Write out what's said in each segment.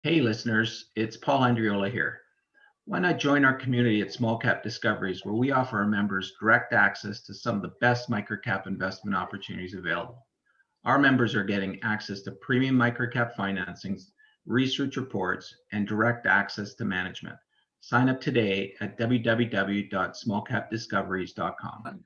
Hey listeners, it's Paul Andriola here. Why not join our community at Small Cap Discoveries, where we offer our members direct access to some of the best microcap investment opportunities available. Our members are getting access to premium microcap financings, research reports, and direct access to management. Sign up today at www.smallcapdiscoveries.com.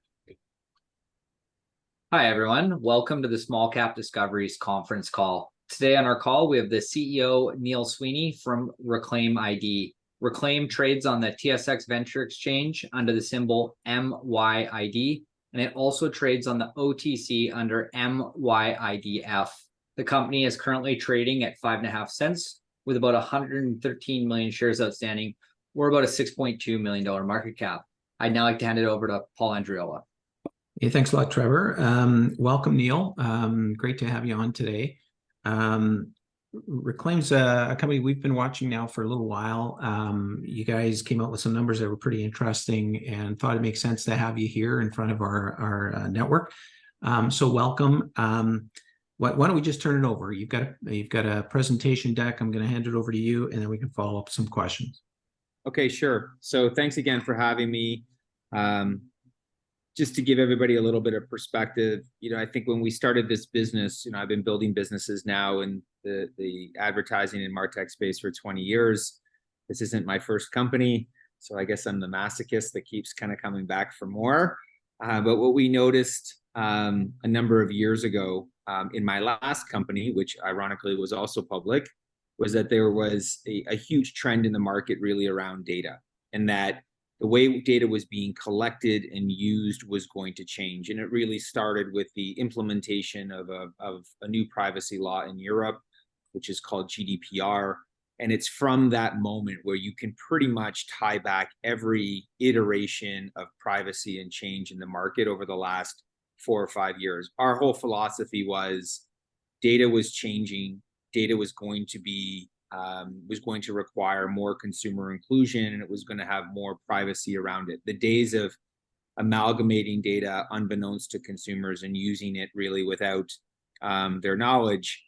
Hi, everyone. Welcome to the Small Cap Discoveries conference call. Today on our call, we have the CEO, Neil Sweeney from Reklaim ID. Reklaim trades on the TSX Venture Exchange under the symbol MYID, and it also trades on the OTC under MYIDF. The company is currently trading at 5.5 cents with about 113 million shares outstanding, or about a $6.2 million market cap. I'd now like to hand it over to Paul Andriola. Hey, thanks a lot, Trevor. Welcome, Neil. Great to have you on today. Reklaim's a company we've been watching now for a little while. You guys came out with some numbers that were pretty interesting and thought it makes sense to have you here in front of our network. So welcome. Why don't we just turn it over? You've got a presentation deck. I'm going to hand it over to you, and then we can follow up with some questions. Okay, sure. So thanks again for having me. Just to give everybody a little bit of perspective, I think when we started this business, I've been building businesses now in the advertising and MarTech space for 20 years. This isn't my first company, so I guess I'm the masochist that keeps kind of coming back for more. But what we noticed a number of years ago in my last company, which ironically was also public, was that there was a huge trend in the market really around data, and that the way data was being collected and used was going to change. And it really started with the implementation of a new privacy law in Europe, which is called GDPR. And it's from that moment where you can pretty much tie back every iteration of privacy and change in the market over the last 4 or 5 years. Our whole philosophy was data was changing, data was going to require more consumer inclusion, and it was going to have more privacy around it. The days of amalgamating data unbeknownst to consumers and using it really without their knowledge,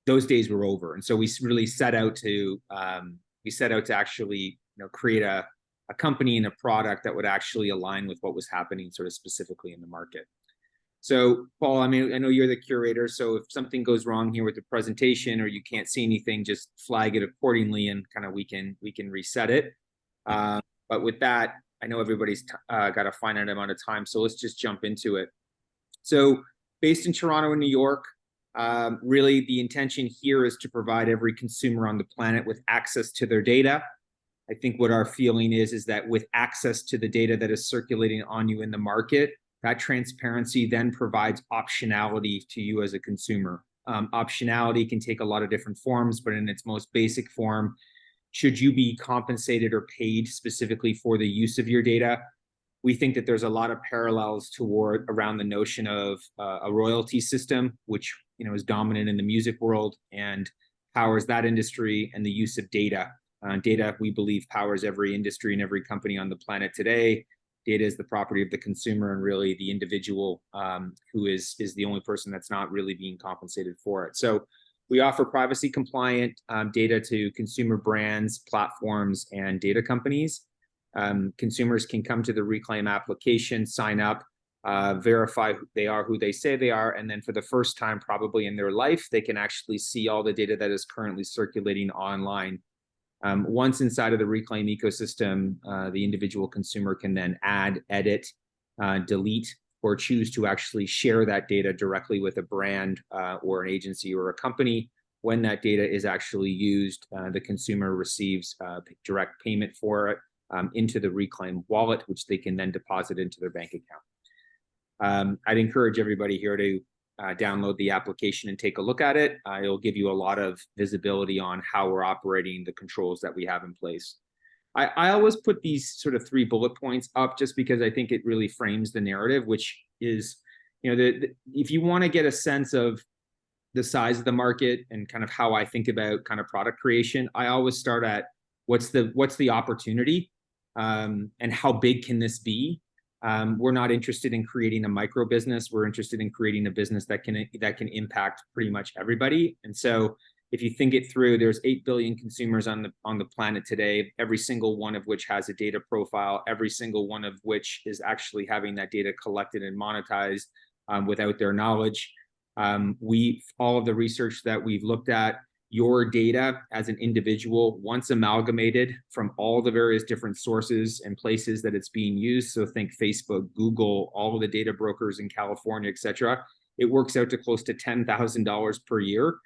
those days were over. And so we really set out to actually create a company and a product that would actually align with what was happening sort of specifically in the market. So, Paul, I know you're the curator, so if something goes wrong here with the presentation or you can't see anything, just flag it accordingly and kind of we can reset it. But with that, I know everybody's got a finite amount of time, so let's just jump into it. So, based in Toronto and New York, really the intention here is to provide every consumer on the planet with access to their data. I think what our feeling is that with access to the data that is circulating on you in the market, that transparency then provides optionality to you as a consumer. Optionality can take a lot of different forms, but in its most basic form, should you be compensated or paid specifically for the use of your data? We think that there's a lot of parallels around the notion of a royalty system, which is dominant in the music world and powers that industry, and the use of data. Data, we believe, powers every industry and every company on the planet today. Data is the property of the consumer and really the individual who is the only person that's not really being compensated for it. So we offer privacy compliant data to consumer brands, platforms, and data companies. Consumers can come to the Reklaim application, sign up, verify they are who they say they are, and then for the first time probably in their life, they can actually see all the data that is currently circulating online. Once inside of the Reklaim ecosystem, the individual consumer can then add, edit, delete, or choose to actually share that data directly with a brand or an agency or a company. When that data is actually used, the consumer receives direct payment for it into the Reklaim wallet, which they can then deposit into their bank account. I'd encourage everybody here to download the application and take a look at it. It'll give you a lot of visibility on how we're operating, the controls that we have in place. I always put these sort of 3 bullet points up just because I think it really frames the narrative, which is, if you want to get a sense of the size of the market and kind of how I think about kind of product creation, I always start at what's the opportunity and how big can this be? We're not interested in creating a micro business. We're interested in creating a business that can impact pretty much everybody. And so, if you think it through, there's 8 billion consumers on the planet today, every single one of which has a data profile, every single one of which is actually having that data collected and monetized without their knowledge. All of the research that we've looked at, your data as an individual, once amalgamated from all the various different sources and places that it's being used, so think Facebook, Google, all of the data brokers in California, et cetera, it works out to close to $10,000 per year.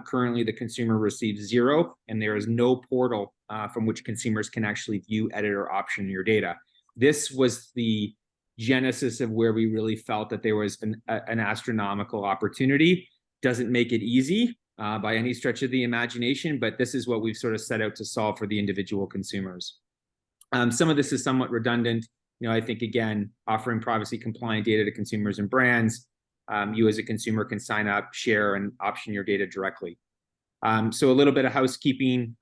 Currently, the consumer receives zero, and there is no portal from which consumers can actually view, edit, or option your data. This was the genesis of where we really felt that there was an astronomical opportunity. Doesn't make it easy by any stretch of the imagination, but this is what we've sort of set out to solve for the individual consumers. Some of this is somewhat redundant. I think, again, offering privacy compliant data to consumers and brands. You as a consumer can sign up, share, and option your data directly. So a little bit of housekeeping.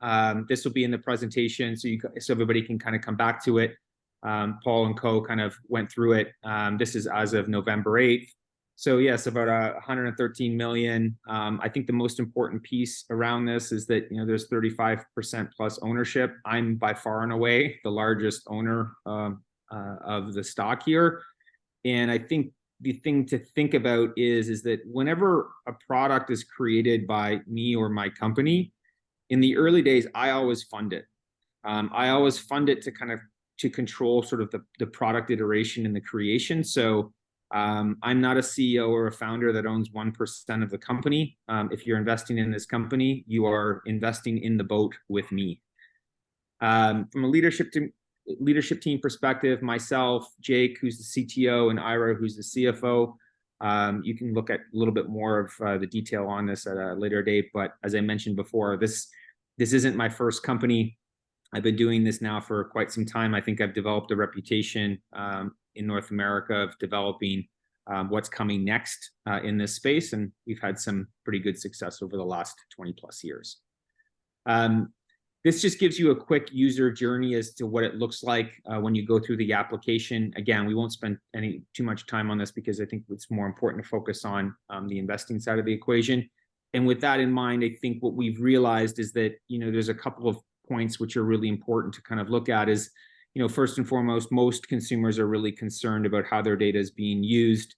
This will be in the presentation, so everybody can kind of come back to it. Paul and co kind of went through it. This is as of November 8th. So yes, about 113 million. I think the most important piece around this is that there's 35% plus ownership. I'm by far and away the largest owner of the stock here, and I think the thing to think about is that whenever a product is created by me or my company, in the early days, I always fund it. I always fund it to control sort of the product iteration and the creation. So I'm not a CEO or a founder that owns 1% of the company. If you're investing in this company, you are investing in the boat with me. From a leadership team perspective, myself, Jake, who's the CTO, and Ira, who's the CFO. You can look at a little bit more of the detail on this at a later date. But as I mentioned before, this isn't my first company. I've been doing this now for quite some time. I think I've developed a reputation in North America of developing what's coming next in this space. And we've had some pretty good success over the last 20 plus years. This just gives you a quick user journey as to what it looks like when you go through the application. Again, we won't spend too much time on this because I think it's more important to focus on the investing side of the equation. And with that in mind, I think what we've realized is that there's a couple of points which are really important to kind of look at. Is first and foremost, most consumers are really concerned about how their data is being used.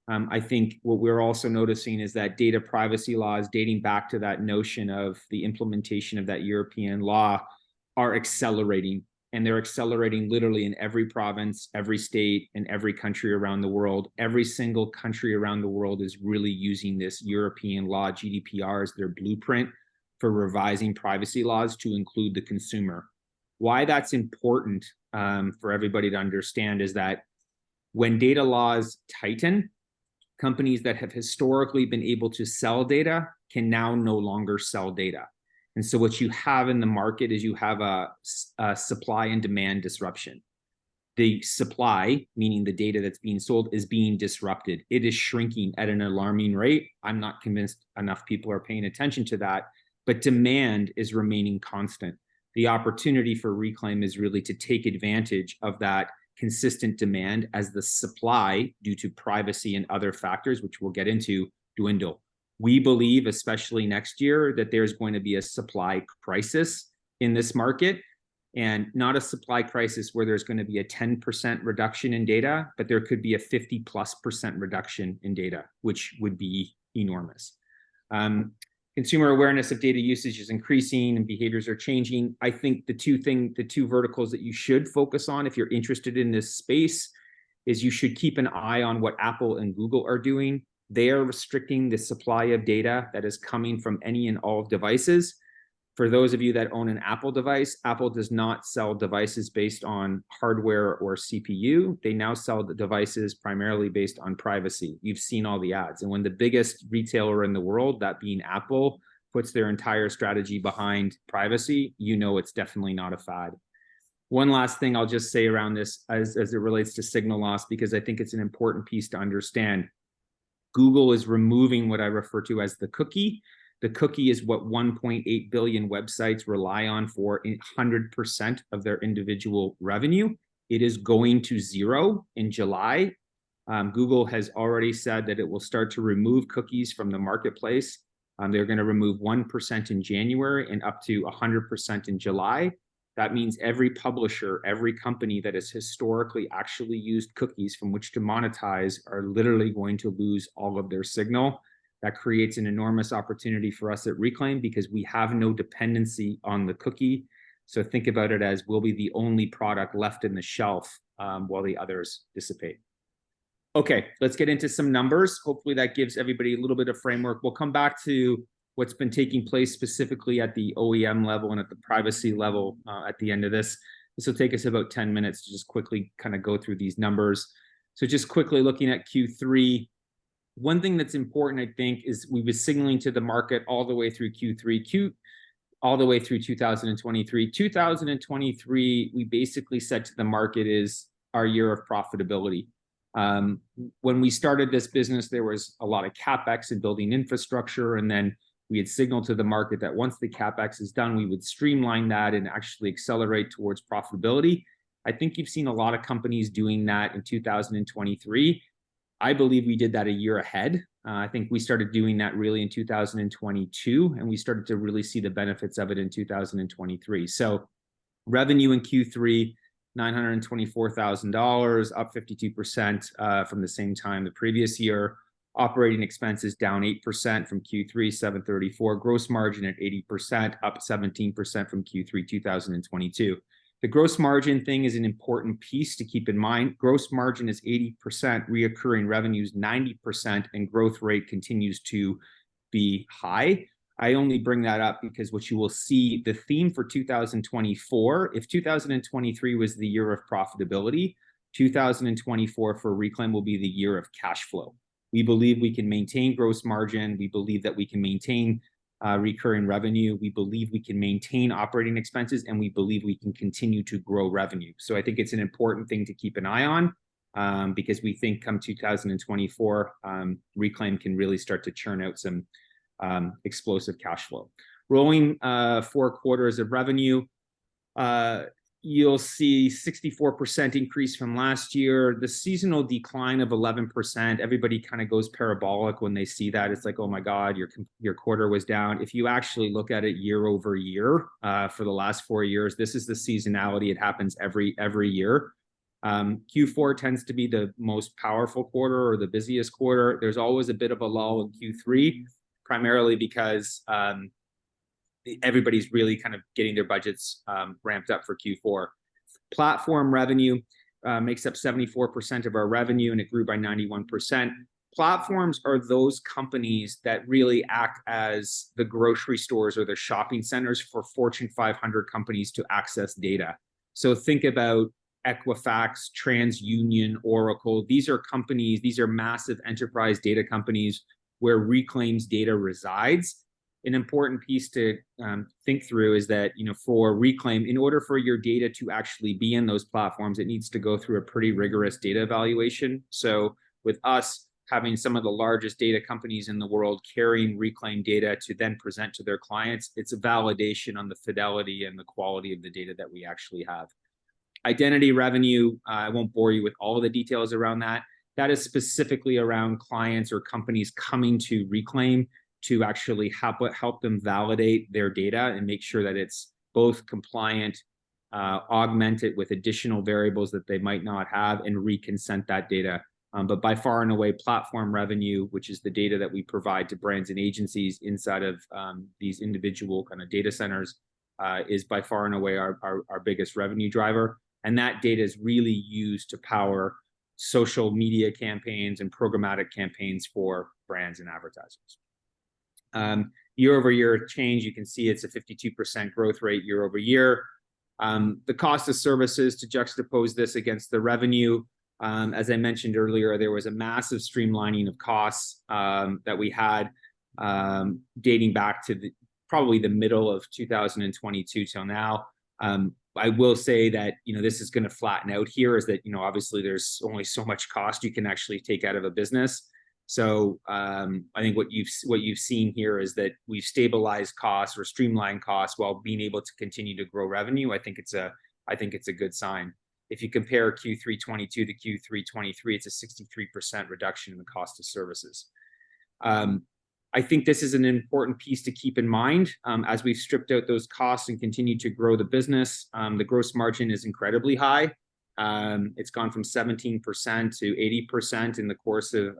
I think what we're also noticing is that data privacy laws dating back to that notion of the implementation of that European law are accelerating, and they're accelerating literally in every province, every state, and every country around the world. Every single country around the world is really using this European law, GDPR, as their blueprint for revising privacy laws to include the consumer. Why that's important for everybody to understand is that when data laws tighten, companies that have historically been able to sell data can now no longer sell data. And so what you have in the market is you have a supply and demand disruption. The supply, meaning the data that's being sold, is being disrupted. It is shrinking at an alarming rate. I'm not convinced enough people are paying attention to that, but demand is remaining constant. The opportunity for Reklaim is really to take advantage of that consistent demand as the supply, due to privacy and other factors, which we'll get into, dwindle. We believe, especially next year, that there's going to be a supply crisis in this market, and not a supply crisis where there's going to be a 10% reduction in data, but there could be a 50+% reduction in data, which would be enormous. Consumer awareness of data usage is increasing and behaviors are changing. I think the two verticals that you should focus on if you're interested in this space is you should keep an eye on what Apple and Google are doing. They are restricting the supply of data that is coming from any and all devices. For those of you that own an Apple device, Apple does not sell devices based on hardware or CPU. They now sell the devices primarily based on privacy. You've seen all the ads. And when the biggest retailer in the world, that being Apple, puts their entire strategy behind privacy, it's definitely not a fad. One last thing I'll just say around this as it relates to signal loss, because I think it's an important piece to understand. Google is removing what I refer to as the cookie. The cookie is what 1.8 billion websites rely on for 100% of their individual revenue. It is going to zero in July. Google has already said that it will start to remove cookies from the marketplace They're going to remove 1% in January and up to 100% in July. That means every publisher, every company that has historically actually used cookies from which to monetize are literally going to lose all of their signal. That creates an enormous opportunity for us at Reklaim because we have no dependency on the cookie. So think about it as we'll be the only product left in the shelf while the others dissipate. Okay, let's get into some numbers. Hopefully that gives everybody a little bit of framework. We'll come back to what's been taking place specifically at the OEM level and at the privacy level at the end of this. This will take us about 10 minutes to just quickly kind of go through these numbers. So just quickly looking at Q3, one thing that's important, I think, is we were signaling to the market all the way through Q3, all the way through 2023. 2023, we basically said to the market is our year of profitability. When we started this business, there was a lot of CapEx in building infrastructure, and then we had signaled to the market that once the CapEx is done, we would streamline that and actually accelerate towards profitability. I think you've seen a lot of companies doing that in 2023. I believe we did that a year ahead. I think we started doing that really in 2022, and we started to really see the benefits of it in 2023. So revenue in Q3, $924,000, up 52% from the same time the previous year. Operating expenses down 8% from Q3, 734. Gross margin at 80%, up 17% from Q3 2022. The gross margin thing is an important piece to keep in mind. Gross margin is 80%, reoccurring revenues 90%, and growth rate continues to be high. I only bring that up because what you will see, the theme for 2024, if 2023 was the year of profitability, 2024 for Reklaim will be the year of cash flow. We believe we can maintain gross margin. We believe that we can maintain recurring revenue. We believe we can maintain operating expenses, and we believe we can continue to grow revenue. So I think it's an important thing to keep an eye on because we think come 2024, Reklaim can really start to churn out some explosive cash flow. Rolling 4 quarters of revenue, you'll see 64% increase from last year. The seasonal decline of 11%, everybody kind of goes parabolic when they see that. It's like, oh my God, your quarter was down. If you actually look at it year over year for the last 4 years, this is the seasonality. It happens every year. Q4 tends to be the most powerful quarter or the busiest quarter. There's always a bit of a lull in Q3, primarily because everybody's really kind of getting their budgets ramped up for Q4. Platform revenue makes up 74% of our revenue, and it grew by 91%. Platforms are those companies that really act as the grocery stores or the shopping centers for Fortune 500 companies to access data. So think about Equifax, TransUnion, Oracle. These are companies, these are massive enterprise data companies where Reklaim's data resides. An important piece to think through is that, for Reklaim, in order for your data to actually be in those platforms, it needs to go through a pretty rigorous data evaluation. So with us having some of the largest data companies in the world carrying Reklaim data to then present to their clients, it's a validation on the fidelity and the quality of the data that we actually have. Identity revenue, I won't bore you with all of the details around that. That is specifically around clients or companies coming to Reklaim to actually help them validate their data and make sure that it's both compliant, augment it with additional variables that they might not have, and reconsent that data. But by far and away, platform revenue, which is the data that we provide to brands and agencies inside of these individual kind of data centers, is by far and away our biggest revenue driver. And that data is really used to power social media campaigns and programmatic campaigns for brands and advertisers. Year over year change, you can see it's a 52% growth rate year over year. The cost of services, to juxtapose this against the revenue, as I mentioned earlier, there was a massive streamlining of costs that we had dating back to probably the middle of 2022 till now. I will say that, this is going to flatten out here, is that, obviously there's only so much cost you can actually take out of a business. So I think what you've seen here is that we've stabilized costs or streamlined costs while being able to continue to grow revenue. I think it's a good sign. If you compare Q3 22 to Q3 23, it's a 63% reduction in the cost of services. I think this is an important piece to keep in mind as we've stripped out those costs and continue to grow the business. The gross margin is incredibly high. It's gone from 17% to 80% in the course of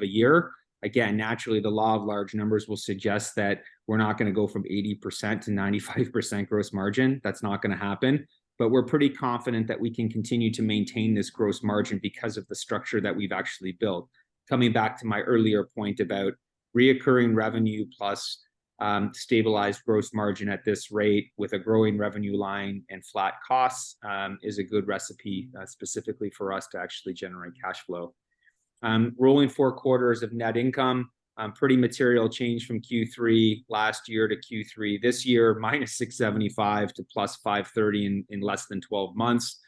a year. Again, naturally, the law of large numbers will suggest that we're not going to go from 80% to 95% gross margin. That's not going to happen. But we're pretty confident that we can continue to maintain this gross margin because of the structure that we've actually built. Coming back to my earlier point about reoccurring revenue plus stabilized gross margin at this rate with a growing revenue line and flat costs is a good recipe specifically for us to actually generate cash flow. Rolling 4 quarters of net income, pretty material change from Q3 last year to Q3 this year, minus 675 to plus 530 in less than 12 months.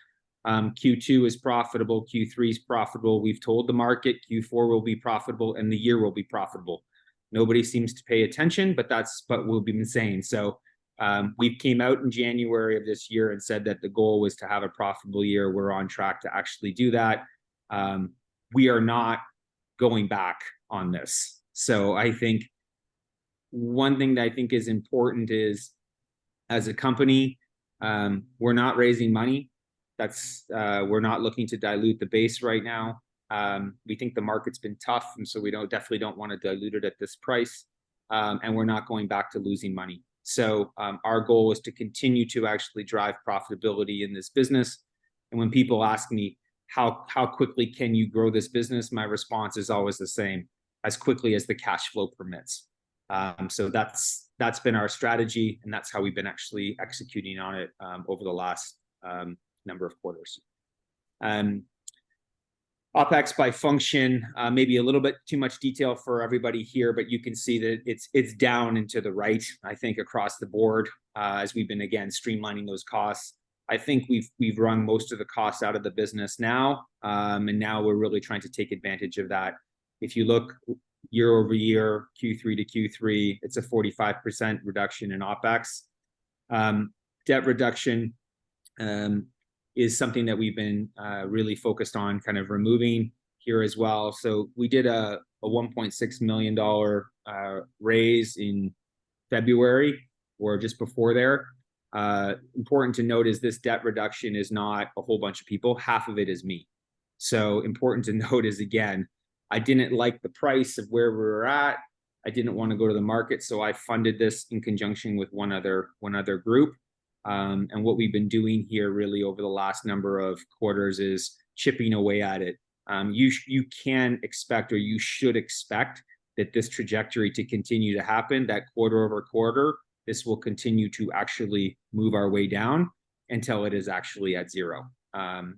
Q2 is profitable, Q3 is profitable. We've told the market Q4 will be profitable and the year will be profitable. Nobody seems to pay attention, but that's what we've been saying. So we came out in January of this year and said that the goal was to have a profitable year. We're on track to actually do that. We are not going back on this. So I think one thing that I think is important is, as a company, we're not raising money. We're not looking to dilute the base right now. We think the market's been tough, and so we definitely don't want to dilute it at this price. And we're not going back to losing money. So our goal is to continue to actually drive profitability in this business. And when people ask me, how quickly can you grow this business? My response is always the same: as quickly as the cash flow permits. So that's been our strategy, and that's how we've been actually executing on it over the last number of quarters. OpEx by function, maybe a little bit too much detail for everybody here, but you can see that it's down and to the right, I think, across the board as we've been, again, streamlining those costs. I think we've run most of the costs out of the business now, and now we're really trying to take advantage of that. If you look year over year, Q3 to Q3, it's a 45% reduction in OpEx. Debt reduction is something that we've been really focused on kind of removing here as well. So we did a $1.6 million raise in February or just before there. Important to note is this debt reduction is not a whole bunch of people. Half of it is me. So important to note is, again, I didn't like the price of where we were at. I didn't want to go to the market, so I funded this in conjunction with one other group. And what we've been doing here really over the last number of quarters is chipping away at it. You can expect, or you should expect, that this trajectory to continue to happen, that quarter over quarter, this will continue to actually move our way down until it is actually at zero.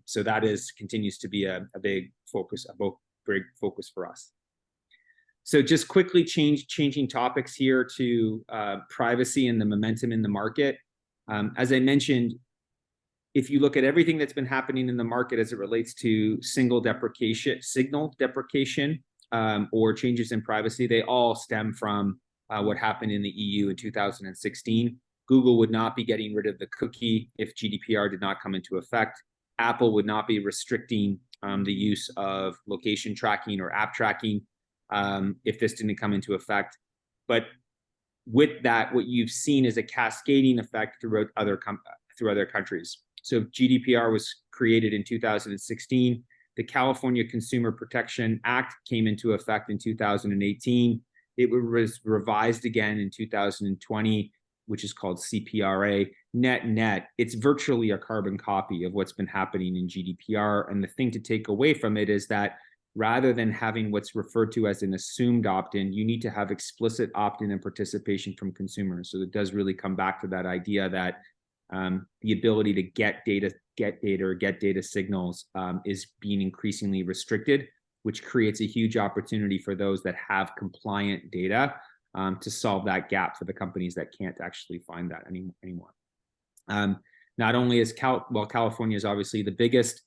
So that continues to be a big focus, for us. So just quickly changing topics here to privacy and the momentum in the market. As I mentioned, if you look at everything that's been happening in the market as it relates to signal deprecation, or changes in privacy, they all stem from what happened in the EU in 2016. Google would not be getting rid of the cookie if GDPR did not come into effect. Apple would not be restricting the use of location tracking or app tracking if this didn't come into effect. But with that, what you've seen is a cascading effect throughout other countries. So GDPR was created in 2016. The California Consumer Protection Act came into effect in 2018. It was revised again in 2020, which is called CPRA. Net, it's virtually a carbon copy of what's been happening in GDPR. And the thing to take away from it is that rather than having what's referred to as an assumed opt-in, you need to have explicit opt-in and participation from consumers. So it does really come back to that idea that the ability to get data signals is being increasingly restricted, which creates a huge opportunity for those that have compliant data to solve that gap for the companies that can't actually find that anymore. Not only is California is obviously the biggest,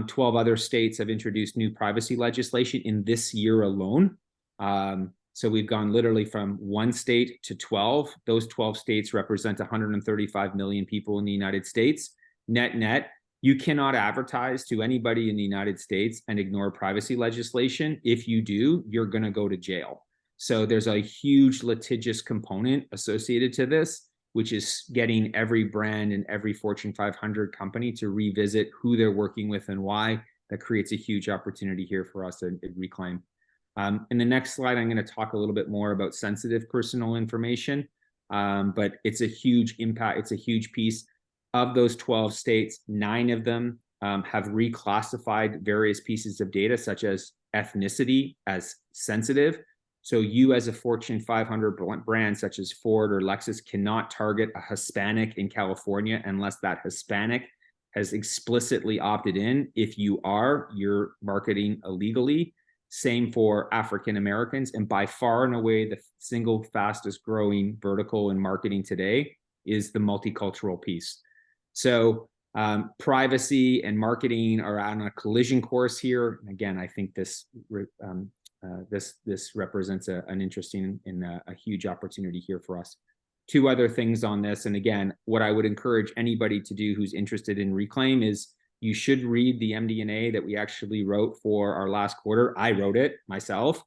12 other states have introduced new privacy legislation in this year alone. So we've gone literally from 1 state to 12. Those 12 states represent 135 million people in the United States. Net, you cannot advertise to anybody in the United States and ignore privacy legislation. If you do, you're going to go to jail. So there's a huge litigious component associated to this, which is getting every brand and every Fortune 500 company to revisit who they're working with and why. That creates a huge opportunity here for us at Reklaim. In the next slide, I'm going to talk a little bit more about sensitive personal information, but it's a huge impact. It's a huge piece. Of those 12 states, 9 of them have reclassified various pieces of data, such as ethnicity, as sensitive. So you, as a Fortune 500 brand such as Ford or Lexus, cannot target a Hispanic in California unless that Hispanic has explicitly opted in. If you are, you're marketing illegally. Same for African Americans. And by far and away, the single fastest growing vertical in marketing today is the multicultural piece. So privacy and marketing are on a collision course here. Again, I think this represents an interesting and a huge opportunity here for us. 2 other things on this, and again, what I would encourage anybody to do who's interested in Reklaim is you should read the MD&A that we actually wrote for our last quarter. I wrote it myself,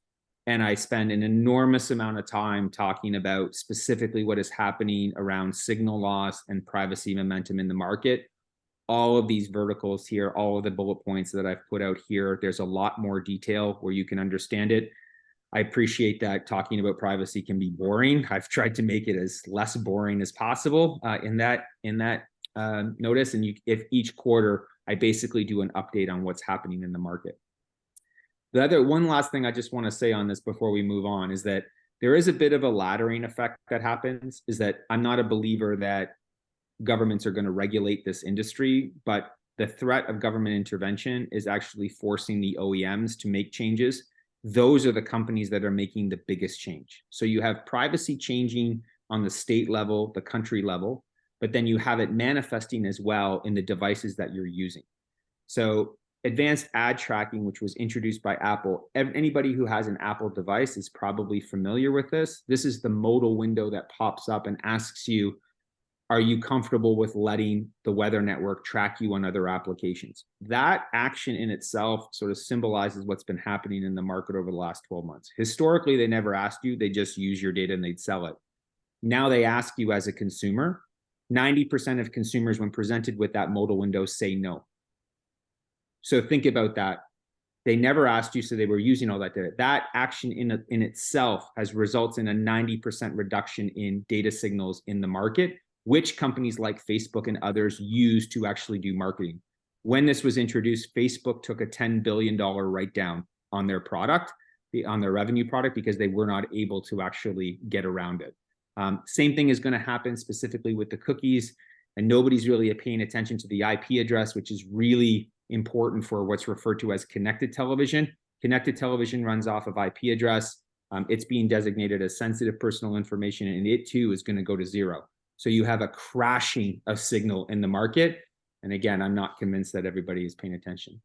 and I spend an enormous amount of time talking about specifically what is happening around signal loss and privacy momentum in the market. All of these verticals here, all of the bullet points that I've put out here, there's a lot more detail where you can understand it. I appreciate that talking about privacy can be boring. I've tried to make it as less boring as possible in that notice. And if each quarter, I basically do an update on what's happening in the market. One last thing I just want to say on this before we move on is that there is a bit of a laddering effect that happens, is that I'm not a believer that governments are going to regulate this industry, but the threat of government intervention is actually forcing the OEMs to make changes. Those are the companies that are making the biggest change. So you have privacy changing on the state level, the country level, but then you have it manifesting as well in the devices that you're using. So advanced ad tracking, which was introduced by Apple, anybody who has an Apple device is probably familiar with this. This is the modal window that pops up and asks you, are you comfortable with letting the weather network track you on other applications? That action in itself sort of symbolizes what's been happening in the market over the last 12 months. Historically, they never asked you, they just use your data and they'd sell it. Now they ask you as a consumer. 90% of consumers, when presented with that modal window, say no. So think about that. They never asked you, so they were using all that data. That action in itself has results in a 90% reduction in data signals in the market, which companies like Facebook and others use to actually do marketing. When this was introduced, Facebook took a $10 billion write-down on their product, on their revenue product, because they were not able to actually get around it. Same thing is going to happen specifically with the cookies, and nobody's really paying attention to the IP address, which is really important for what's referred to as connected television. Connected television runs off of IP address. It's being designated as sensitive personal information, and it too is going to go to 0. So you have a crashing of signal in the market. And again, I'm not convinced that everybody is paying attention.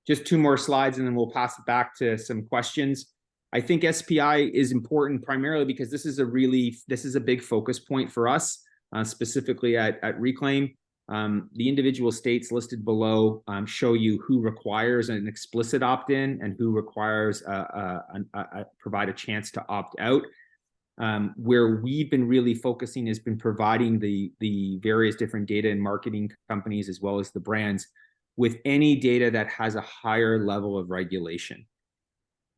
Just 2 more slides, and then we'll pass it back to some questions. I think SPI is important primarily because this is a big focus point for us, specifically at Reklaim. The individual states listed below show you who requires an explicit opt-in and who requires provide a chance to opt out. Where we've been really focusing has been providing the various different data and marketing companies, as well as the brands, with any data that has a higher level of regulation.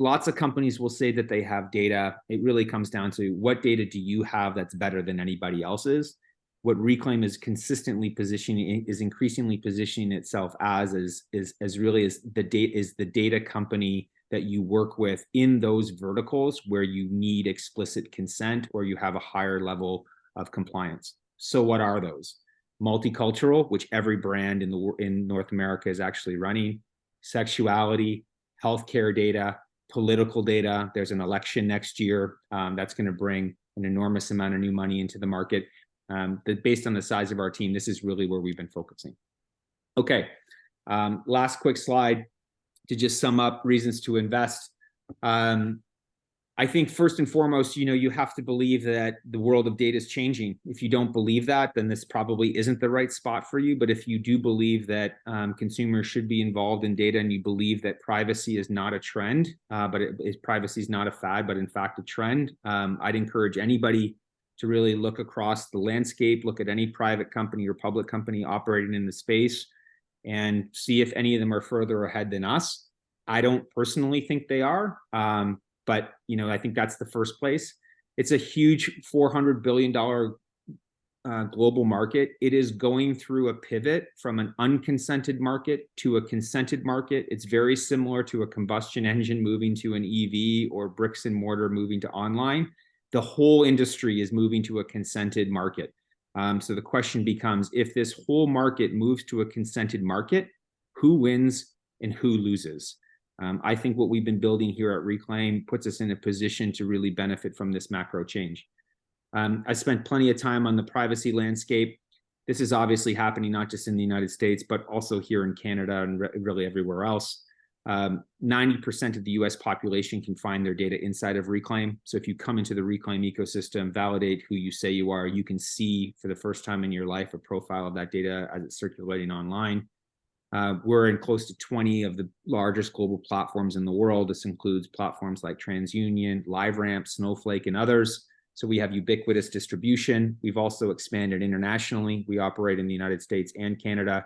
Lots of companies will say that they have data. It really comes down to what data do you have that's better than anybody else's. What Reklaim is consistently positioning, is increasingly positioning itself as the data company that you work with in those verticals where you need explicit consent or you have a higher level of compliance. So what are those? Multicultural, which every brand in North America is actually running. Sexuality, healthcare data, political data. There's an election next year that's going to bring an enormous amount of new money into the market. Based on the size of our team, this is really where we've been focusing. Okay, last quick slide to just sum up reasons to invest. I think first and foremost, you have to believe that the world of data is changing. If you don't believe that, then this probably isn't the right spot for you. But if you do believe that consumers should be involved in data, and you believe that privacy is not a trend, privacy is not a fad, but in fact a trend, I'd encourage anybody to really look across the landscape, look at any private company or public company operating in the space, and see if any of them are further ahead than us. I don't personally think they are. But I think that's the first place. It's a huge $400 billion global market. It is going through a pivot from an unconsented market to a consented market. It's very similar to a combustion engine moving to an EV, or bricks and mortar moving to online. The whole industry is moving to a consented market. So the question becomes, if this whole market moves to a consented market, who wins and who loses? I think what we've been building here at Reklaim puts us in a position to really benefit from this macro change. I spent plenty of time on the privacy landscape. This is obviously happening not just in the United States, but also here in Canada and really everywhere else. 90% of the US population can find their data inside of Reklaim. So if you come into the Reklaim ecosystem, validate who you say you are, you can see for the first time in your life a profile of that data as it's circulating online. We're in close to 20 of the largest global platforms in the world. This includes platforms like TransUnion, LiveRamp, Snowflake, and others. So we have ubiquitous distribution. We've also expanded internationally. We operate in the United States and Canada.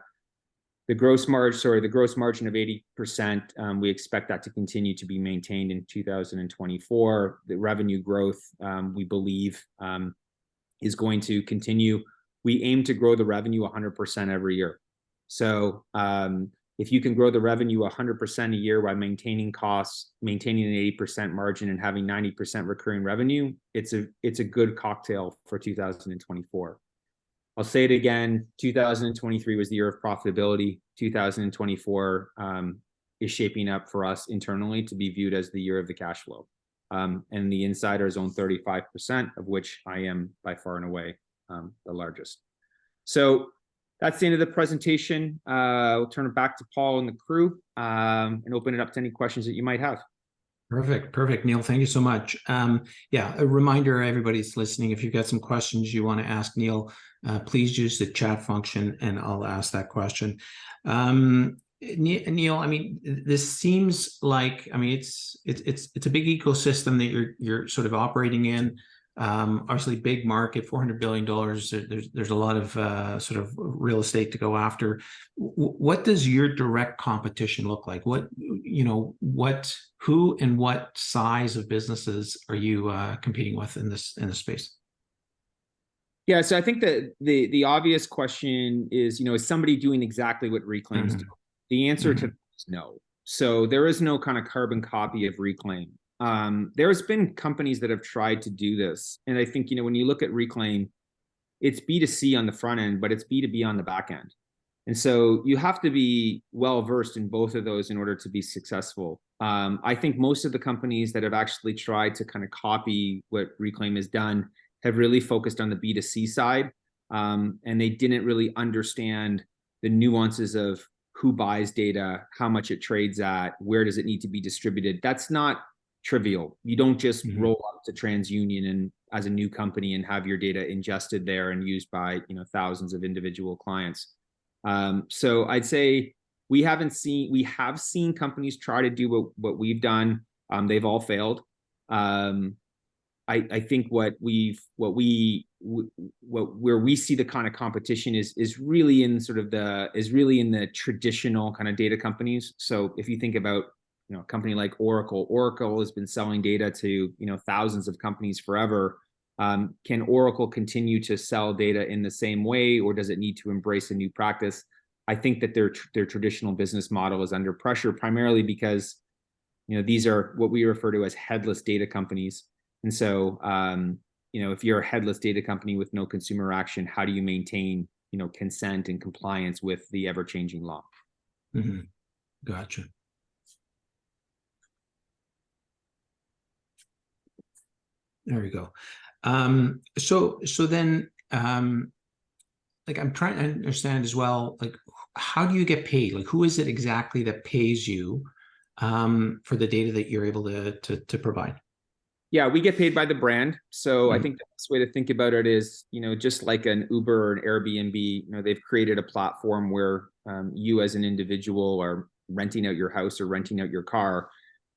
The gross margin of 80%, we expect that to continue to be maintained in 2024. The revenue growth, we believe, is going to continue. We aim to grow the revenue 100% every year. So if you can grow the revenue 100% a year while maintaining costs, maintaining an 80% margin, and having 90% recurring revenue, it's a good cocktail for 2024. I'll say it again, 2023 was the year of profitability. 2024 is shaping up for us internally to be viewed as the year of the cash flow. And the insiders own 35%, of which I am by far and away the largest. So that's the end of the presentation. We'll turn it back to Paul and the crew and open it up to any questions that you might have. Perfect, Neil. Thank you so much. Yeah, a reminder, everybody's listening, if you've got some questions you want to ask Neil, please use the chat function and I'll ask that question. Neil, I mean, this seems like, I mean, it's a big ecosystem that you're sort of operating in. Obviously big market, $400 billion. There's a lot of sort of real estate to go after. What does your direct competition look like? Who and what size of businesses are you competing with in this space? Yeah, so I think that the obvious question is, is somebody doing exactly what Reklaim's doing? The answer to that is no. So there is no kind of carbon copy of Reklaim. There's been companies that have tried to do this. And I think, when you look at Reklaim, it's B2C on the front end, but it's B2B on the back end. And so you have to be well-versed in both of those in order to be successful. I think most of the companies that have actually tried to kind of copy what Reklaim has done have really focused on the B2C side. And they didn't really understand the nuances of who buys data, how much it trades at, where does it need to be distributed. That's not trivial. You don't just roll up to TransUnion and as a new company and have your data ingested there and used by thousands of individual clients. So I'd say we have seen companies try to do what we've done. They've all failed. I think where we see the kind of competition is really in the traditional kind of data companies. So if you think about a company like Oracle has been selling data to thousands of companies forever. Can Oracle continue to sell data in the same way, or does it need to embrace a new practice? I think that their traditional business model is under pressure, primarily because these are what we refer to as headless data companies. And so if you're a headless data company with no consumer action, how do you maintain consent and compliance with the ever-changing law? Gotcha. There we go. So then, like, I'm trying to understand as well, like, how do you get paid? Like, who is it exactly that pays you for the data that you're able to provide? Yeah, we get paid by the brand. So I Mhm. think the best way to think about it is, just like an Uber or an Airbnb, they've created a platform where you as an individual are renting out your house or renting out your car.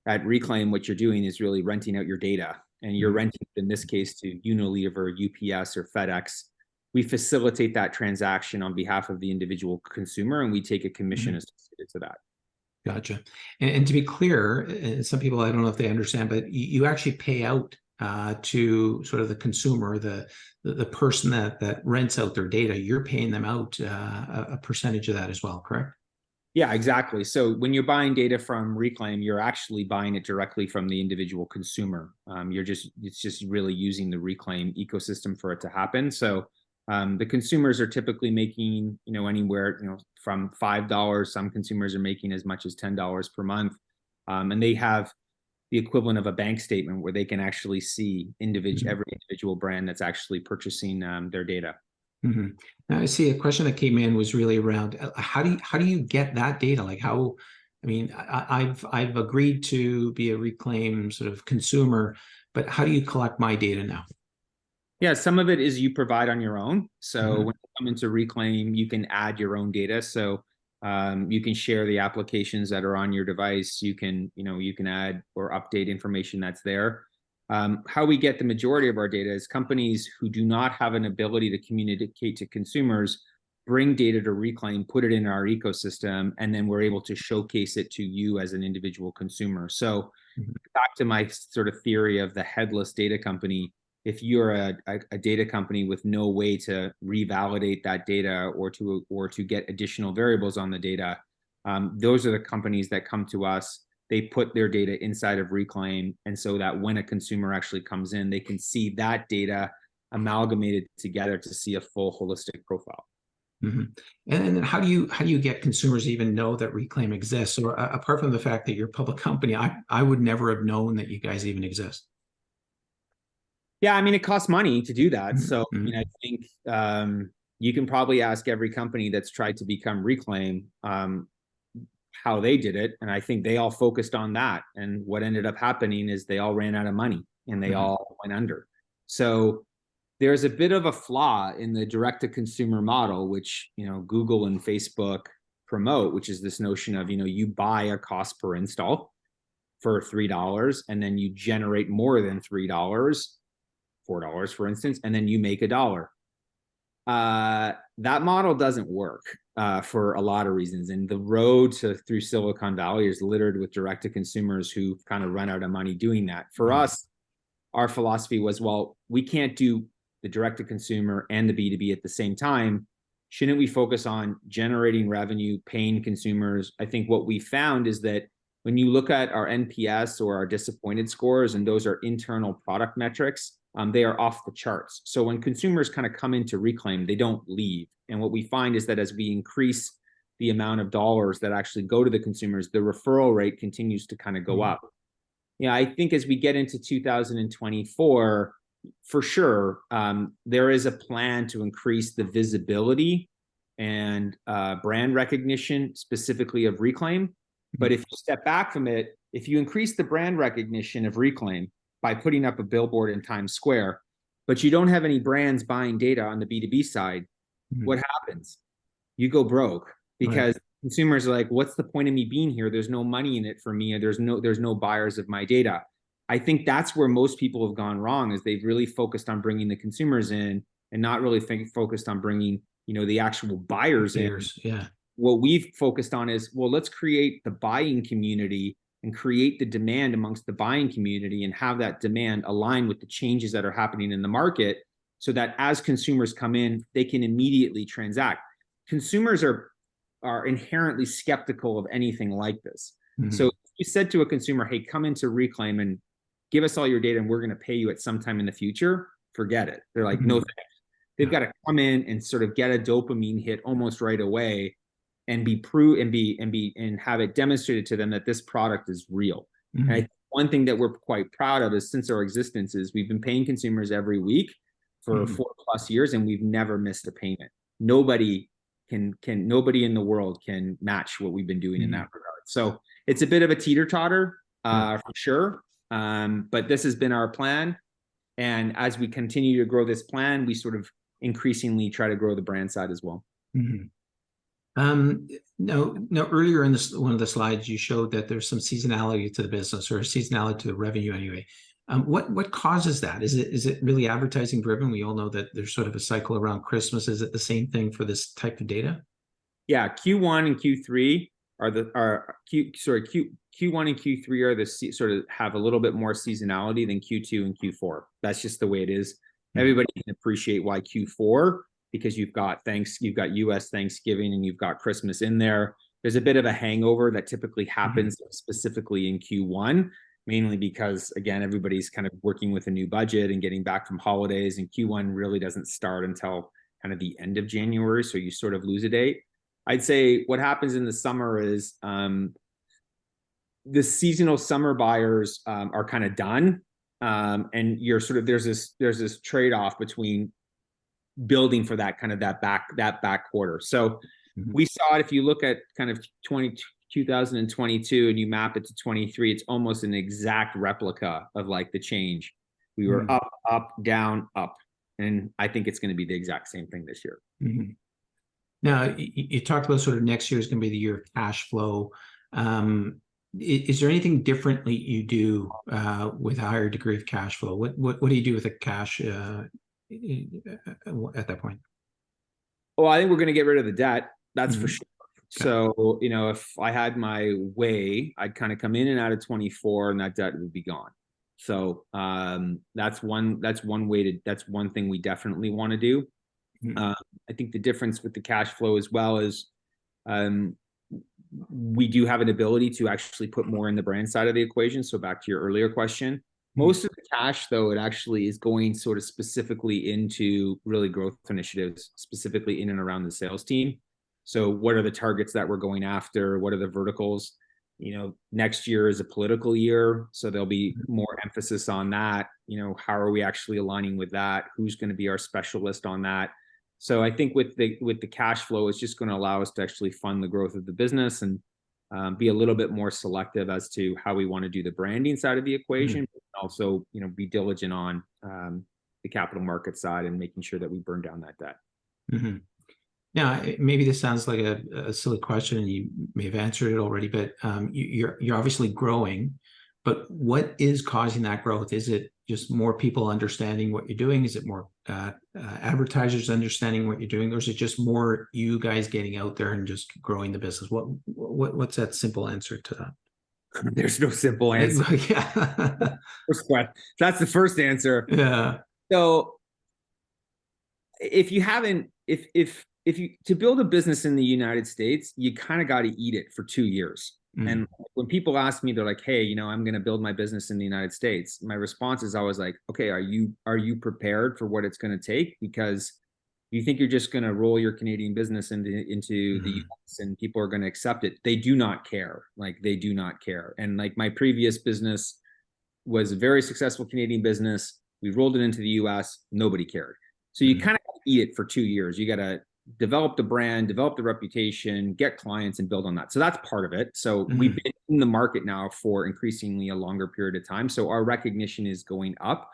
At Reklaim, what you're doing is really renting out your data, and you're Mhm. renting, in this case, to Unilever, UPS, or FedEx. We facilitate that transaction on behalf of the individual consumer, and we take a commission Mhm. associated to that. Gotcha. And to be clear, some people, I don't know if they understand, but you actually pay out to sort of the consumer, the person that rents out their data. You're paying them out a percentage of that as well, correct? Yeah, exactly. So when you're buying data from Reklaim, you're actually buying it directly from the individual consumer. It's just really using the Reklaim ecosystem for it to happen. So the consumers are typically making, anywhere, from $5. Some consumers are making as much as $10 per month. And they have the equivalent of a bank statement where they can actually see every individual brand that's actually purchasing their data. Mm-hmm. Now, I see a question that came in was really around how do you get that data? Like how, I mean, I've agreed to be a Reklaim sort of consumer, but how do you collect my data now? Yeah, some of it is you provide on your own. So Mhm. when you come into Reklaim, you can add your own data. So you can share the applications that are on your device. You can add or update information that's there. How we get the majority of our data is companies who do not have an ability to communicate to consumers bring data to Reklaim, put it in our ecosystem, and then we're able to showcase it to you as an individual consumer. So Mhm. back to my sort of theory of the headless data company, if you're a data company with no way to revalidate that data or to get additional variables on the data, those are the companies that come to us. They put their data inside of Reklaim, and so that when a consumer actually comes in, they can see that data amalgamated together to see a full holistic profile. Mhm. And then how do you get consumers to even know that Reklaim exists? Or apart from the fact that you're a public company, I would never have known that you guys even exist. Yeah, I mean, it costs money to do that. Mhm. So, Mhm. I think you can probably ask every company that's tried to become Reklaim how they did it. And I think they all focused on that. And what ended up happening is they all ran out of money and they Mhm. all went under. So there's a bit of a flaw in the direct to consumer model, which, Google and Facebook promote, which is this notion of, you buy a cost per install for $3 and then you generate more than $3, $4, for instance, and then you make $1. That model doesn't work for a lot of reasons. And the road through Silicon Valley is littered with direct to consumers who kind of run out of money doing that. For us, our philosophy was, well, we can't do the direct to consumer and the B2B at the same time. Shouldn't we focus on generating revenue, paying consumers? I think what we found is that when you look at our NPS or our disappointed scores, and those are internal product metrics, they are off the charts. So when consumers kind of come into Reklaim, they don't leave. And what we find is that as we increase the amount of dollars that actually go to the consumers, the referral rate continues to kind of go up. Yeah, I think as we get into 2024, for sure, there is a plan to increase the visibility and brand recognition, specifically of Reklaim. But if you step back from it, if you increase the brand recognition of Reklaim by putting up a billboard in Times Square, but you don't have any brands buying data on the B2B side, Mhm. what happens? You go broke Right. because consumers are like, what's the point of me being here? There's no money in it for me, and there's no buyers of my data. I think that's where most people have gone wrong, is they've really focused on bringing the consumers in and not really focused on bringing, the actual buyers in. Years. Yeah. What we've focused on is, well, let's create the buying community and create the demand amongst the buying community and have that demand align with the changes that are happening in the market, so that as consumers come in, they can immediately transact. Consumers are inherently skeptical of anything like this. So Mhm. if you said to a consumer, hey, come into Reklaim and give us all your data and we're going to pay you at some time in the future, forget it. They're like, no Mhm. thanks. They've got to come in and sort of get a dopamine hit almost right away and and have it demonstrated to them that this product is real. And I Mhm. think one thing that we're quite proud of is, since our existence, is we've been paying consumers every week for Mhm. 4+ years, and we've never missed a payment. Nobody nobody in the world can match what we've been doing in that regard. So it's a bit of a teeter totter, Yeah. for sure. But this has been our plan. And as we continue to grow this plan, we sort of increasingly try to grow the brand side as well. Mhm. No, earlier in this one of the slides, you showed that there's some seasonality to the business, or seasonality to the revenue anyway. What causes that? Is it really advertising driven? We all know that there's sort of a cycle around Christmas. Is it the same thing for this type of data? Yeah, Q1 and Q3 Q1 and Q3 are sort of have a little bit more seasonality than Q2 and Q4. That's just the way it is. Everybody can appreciate why Q4, because you've got US Thanksgiving and you've got Christmas in there. There's a bit of a hangover that typically happens specifically in Q1, mainly because, again, everybody's kind of working with a new budget and getting back from holidays, and Q1 really doesn't start until kind of the end of January, so you sort of lose a date. I'd say what happens in the summer is the seasonal summer buyers are kind of done, and you're sort of there's this trade-off between building for that kind of that back quarter. So we saw it. If you look at kind of 2022 and you map it to 23, it's almost an exact replica of like the change. We were up, down, up, and I think it's going to be the exact same thing this year. Now, you talked about sort of next year is going to be the year of cash flow. Is there anything differently you do with a higher degree of cash flow? What do you do with the cash at that point? Well, I think we're going to get rid of the debt. That's for sure. Okay. So, if I had my way, I'd kind of come in and out of 24 and that debt would be gone. So that's one thing we definitely want to do. I think the difference with the cash flow as well is we do have an ability to actually put more in the brand side of the equation. So back to your earlier question, most of the cash, though, it actually is going sort of specifically into really growth initiatives, specifically in and around the sales team. So what are the targets that we're going after? What are the verticals? Next year is a political year, so there'll be more emphasis on that. How are we actually aligning with that? Who's going to be our specialist on that? So I think with the cash flow, it's just going to allow us to actually fund the growth of the business and be a little bit more selective as to how we want to do the branding side of the equation, but also be diligent on the capital market side and making sure that we burn down that debt. Now, maybe this sounds like a silly question, and you may have answered it already, but you're obviously growing. But what is causing that growth? Is it just more people understanding what you're doing? Is it more advertisers understanding what you're doing, or is it just more you guys getting out there and just growing the business? What's that simple answer to that? There's no simple answer. Yeah. That's the first answer. Yeah. So if to build a business in the United States, you kind of got to eat it for 2 years. And when people ask me, they're like, hey, I'm going to build my business in the United States. My response is always like, okay, are you prepared for what it's going to take? Because you think you're just going to roll your Canadian business into the US and people are going to accept it. They do not care. They do not care. And my previous business was a very successful Canadian business. We rolled it into the US. Nobody cared. So you kind of eat it for 2 years. You got to develop the brand, develop the reputation, get clients, and build on that. So that's part of it. So we've been in the market now for increasingly a longer period of time. So our recognition is going up.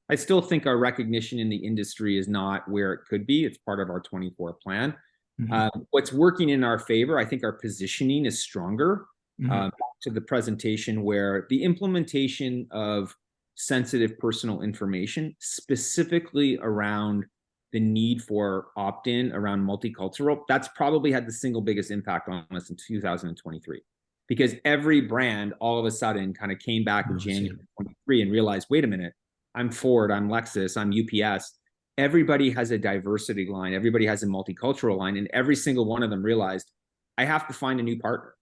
I still think our recognition in the industry is not where it could be. It's part of our 24 plan. What's working in our favor, I think our positioning is stronger. To the presentation where the implementation of sensitive personal information, specifically around the need for opt-in around multicultural, that's probably had the single biggest impact on us in 2023. Because every brand all of a sudden kind of came back in January 23 and realized, wait a minute, I'm Ford, I'm Lexus, I'm UPS. Everybody has a diversity line, everybody has a multicultural line, and every single one of them realized, I have to find a new partner.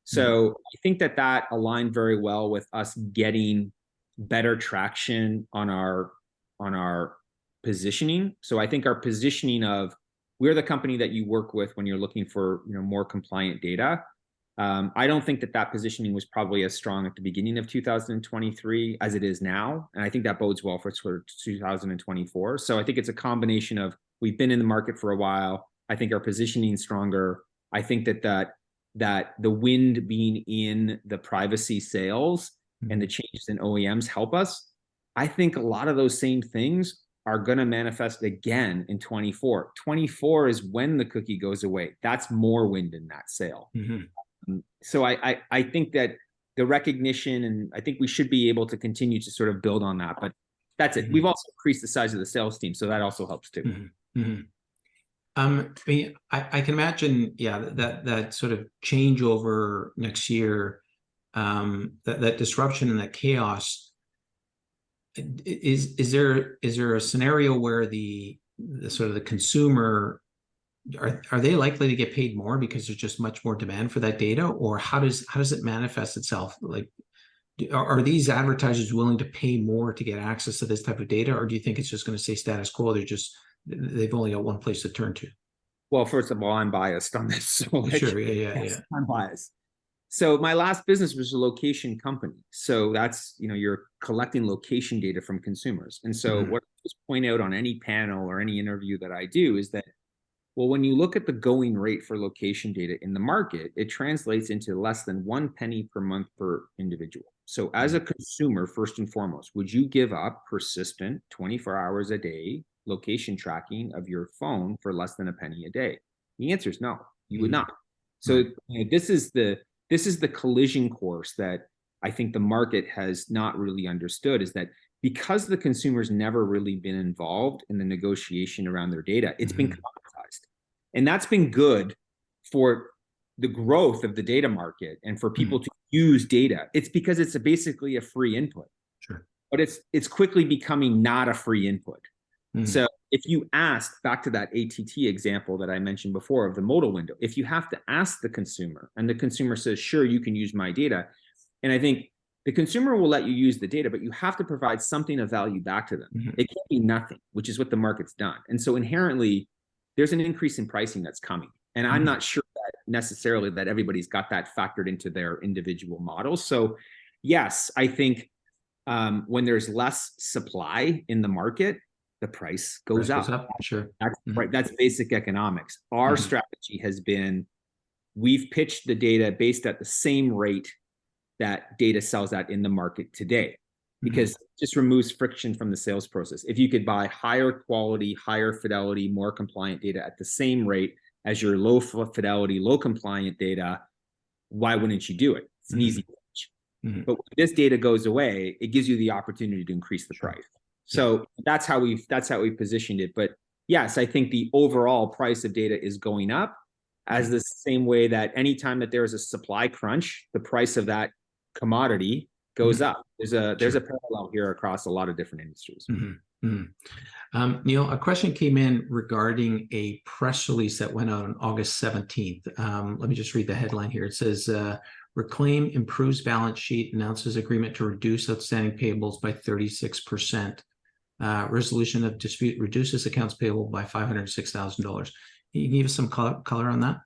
So I think that aligned very well with us getting better traction on our positioning. So I think our positioning of we're the company that you work with when you're looking for more compliant data. I don't think that positioning was probably as strong at the beginning of 2023 as it is now, and I think that bodes well for 2024. So I think it's a combination of we've been in the market for a while. I think our positioning is stronger. I think that the wind being in the privacy sales and the changes in OEMs help us, I think a lot of those same things are going to manifest again in 24. 24 is when the cookie goes away. That's more wind in that sail. So I think that the recognition, and I think we should be able to continue to sort of build on that. But that's it. We've also increased the size of the sales team, so that also helps too. I mean, I can imagine, yeah, that sort of changeover next year, that disruption and that chaos. Is there a scenario where the sort of the consumer, are they likely to get paid more because there's just much more demand for that data, or how does it manifest itself? Like, are these advertisers willing to pay more to get access to this type of data, or do you think it's just going to stay status quo? They've only got one place to turn to. Well, first of all, I'm biased on this. So Sure, yeah. I'm biased. So my last business was a location company. So that's, you're collecting location data from consumers. And so what I just point out on any panel or any interview that I do is that, well, when you look at the going rate for location data in the market, it translates into less than 1 penny per month per individual. So as a consumer, first and foremost, would you give up persistent 24 hours a day location tracking of your phone for less than a penny a day? The answer is no, you would not. So this is the collision course that I think the market has not really understood, is that because the consumer's never really been involved in the negotiation around their data, it's been commoditized. And that's been good for the growth of the data market and for people to use data. It's because it's basically a free input. Sure. But it's quickly becoming not a free input. So if you ask, back to that ATT example that I mentioned before of the modal window, if you have to ask the consumer and the consumer says, sure, you can use my data. And I think the consumer will let you use the data, but you have to provide something of value back to them. It can't be nothing, which is what the market's done. And so inherently, there's an increase in pricing that's coming. And I'm not sure that necessarily that everybody's got that factored into their individual models. So yes, I think when there's less supply in the market, the price goes up. Sure. That's right. That's basic economics. Our strategy has been, we've pitched the data based at the same rate that data sells at in the market today, because it just removes friction from the sales process. If you could buy higher quality, higher fidelity, more compliant data at the same rate as your low fidelity, low compliant data, why wouldn't you do it? It's an easy pitch. But when this data goes away, it gives you the opportunity to increase the price. So that's how we've positioned it. But yes, I think the overall price of data is going up, as the same way that anytime that there is a supply crunch, the price of that commodity goes up. There's a parallel here across a lot of different industries. Neil, a question came in regarding a press release that went out on August 17th. Let me just read the headline here. It says, Reklaim improves balance sheet, announces agreement to reduce outstanding payables by 36%. Resolution of dispute reduces accounts payable by $506,000. Can you give us some color on that?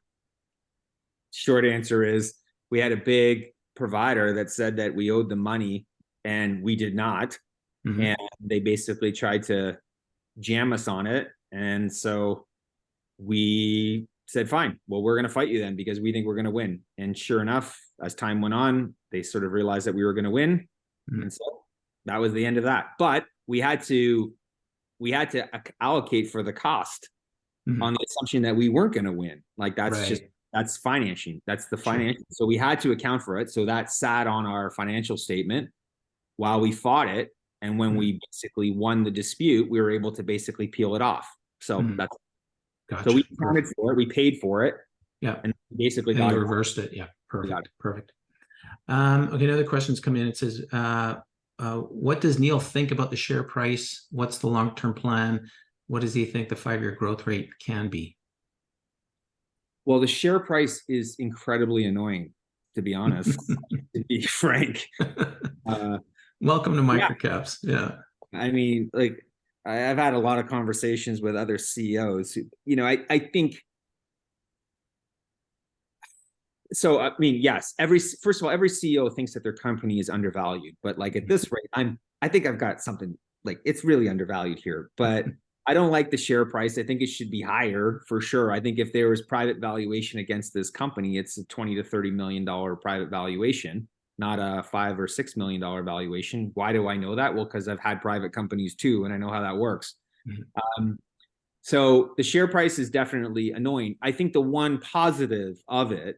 Short answer is, we had a big provider that said that we owed the money and we did not. And they basically tried to jam us on it. And so we said, fine, well, we're going to fight you then, because we think we're going to win. And sure enough, as time went on, they sort of realized that we were going to win. And so that was the end of that. But we had to allocate for the cost on the assumption that we weren't going to win. Like that's financing. That's the financial. Sure. So we had to account for it. So that sat on our financial statement while we fought it. And when we basically won the dispute, we were able to basically peel it off. So that's, so we accounted for it, we paid for it. Yeah. And basically got reversed it. Yeah. Perfect. Perfect. Okay. Another question's come in. It says, what does Neil think about the share price? What's the long-term plan? What does he think the 5-year growth rate can be? Well, the share price is incredibly annoying, to be honest, to be frank. Welcome to microcaps. Yeah. I mean, like, I've had a lot of conversations with other CEOs who, I think, so, I mean, yes, first of all, every CEO thinks that their company is undervalued, but like at this rate, I think I've got something, like, it's really undervalued here, but I don't like the share price. I think it should be higher for sure. I think if there was private valuation against this company, it's a $20 to $30 million private valuation. not a $5 or $6 million valuation. Why do I know that? Well, because I've had private companies too, and I know how that works. So the share price is definitely annoying. I think the one positive of it